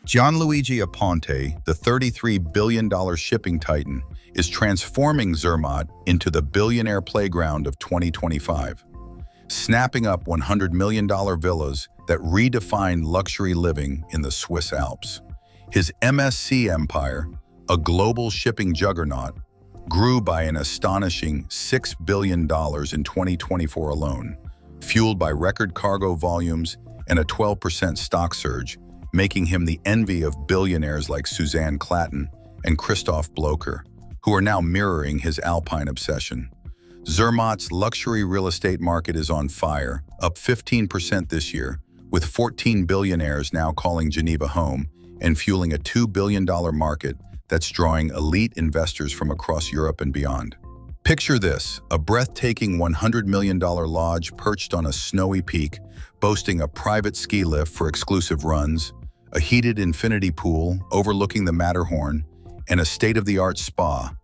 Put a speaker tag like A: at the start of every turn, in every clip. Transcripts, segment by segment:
A: Gianluigi Aponte, the $33 billion shipping titan, is transforming Zermatt into the billionaire playground of 2025, snapping up $100 million villas that redefine luxury living in the Swiss Alps. His MSC empire, a global shipping juggernaut, grew by an astonishing $6 billion in 2024 alone, fueled by record cargo volumes and a 12% stock surge, making him the envy of billionaires like Suzanne Clatton and Christoph Blocher, who are now mirroring his alpine obsession. Zermatt's luxury real estate market is on fire, up 15% this year, with 14 billionaires now calling Geneva home and fueling a $2 billion market that's drawing elite investors from across Europe and beyond. Picture this, a breathtaking $100 million lodge perched on a snowy peak, boasting a private ski lift for exclusive runs, a heated infinity pool overlooking the Matterhorn, and a state-of-the-art spa,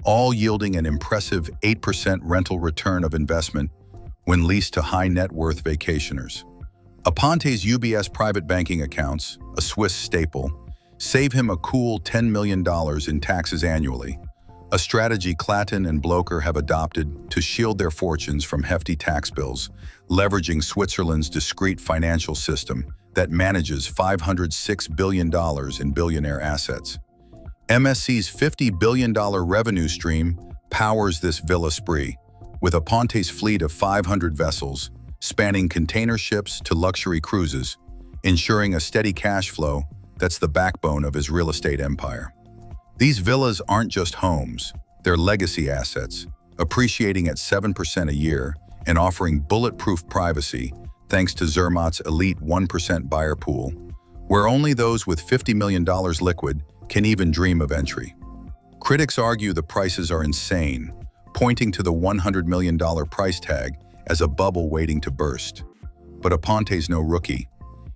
A: all yielding an impressive 8% rental return of investment when leased to high-net-worth vacationers. Aponte's UBS private banking accounts, a Swiss staple, save him a cool $10 million in taxes annually, a strategy Clatton and Blocher have adopted to shield their fortunes from hefty tax bills, leveraging Switzerland's discrete financial system that manages $506 billion in billionaire assets. MSC's $50 billion revenue stream powers this villa spree, with Aponte's fleet of 500 vessels, spanning container ships to luxury cruises, ensuring a steady cash flow that's the backbone of his real estate empire. These villas aren't just homes, they're legacy assets, appreciating at 7% a year and offering bulletproof privacy thanks to Zermatt's elite 1% buyer pool, where only those with $50 million liquid can even dream of entry. Critics argue the prices are insane, pointing to the $100 million price tag as a bubble waiting to burst. But Aponte's no rookie.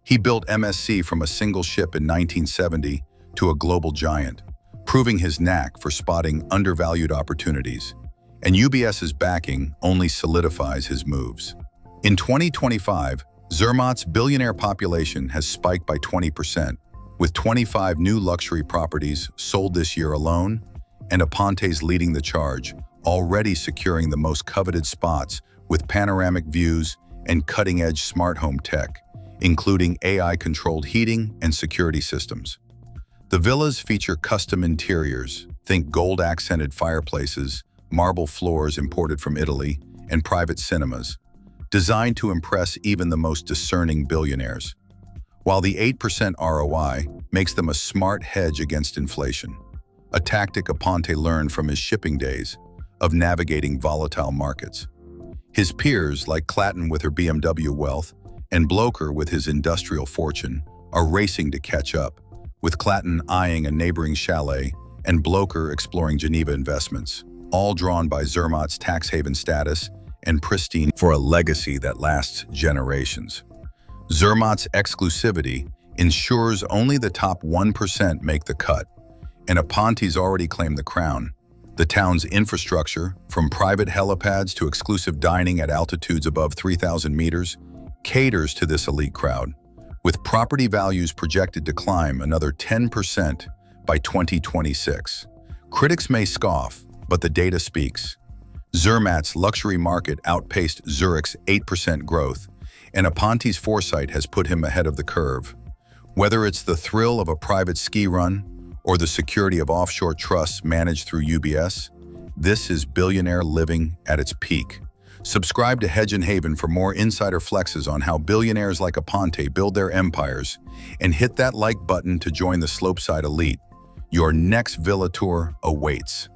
A: He built MSC from a single ship in 1970 to a global giant, proving his knack for spotting undervalued opportunities. And UBS's backing only solidifies his moves. In 2025, Zermatt's billionaire population has spiked by 20%, with 25 new luxury properties sold this year alone, and Aponte's leading the charge, already securing the most coveted spots with panoramic views and cutting-edge smart home tech, including AI-controlled heating and security systems. The villas feature custom interiors, think gold-accented fireplaces, marble floors imported from Italy, and private cinemas, designed to impress even the most discerning billionaires. While the 8% ROI makes them a smart hedge against inflation, a tactic Aponte learned from his shipping days of navigating volatile markets. His peers, like Clatton with her BMW wealth and Blocher with his industrial fortune, are racing to catch up, with Clatton eyeing a neighboring chalet and Blocher exploring Geneva investments, all drawn by Zermatt's tax haven status and pristine for a legacy that lasts generations. Zermatt's exclusivity ensures only the top 1% make the cut, and Aponte's already claimed the crown. The town's infrastructure, from private helipads to exclusive dining at altitudes above 3,000 meters, caters to this elite crowd, with property values projected to climb another 10% by 2026. Critics may scoff, but the data speaks. Zermatt's luxury market outpaced Zurich's 8% growth, and Aponte's foresight has put him ahead of the curve. Whether it's the thrill of a private ski run or the security of offshore trusts managed through UBS, this is billionaire living at its peak. Subscribe to Hedge & Haven for more insider flexes on how billionaires like Aponte build their empires, and hit that like button to join the Slopeside elite. Your next villa tour awaits.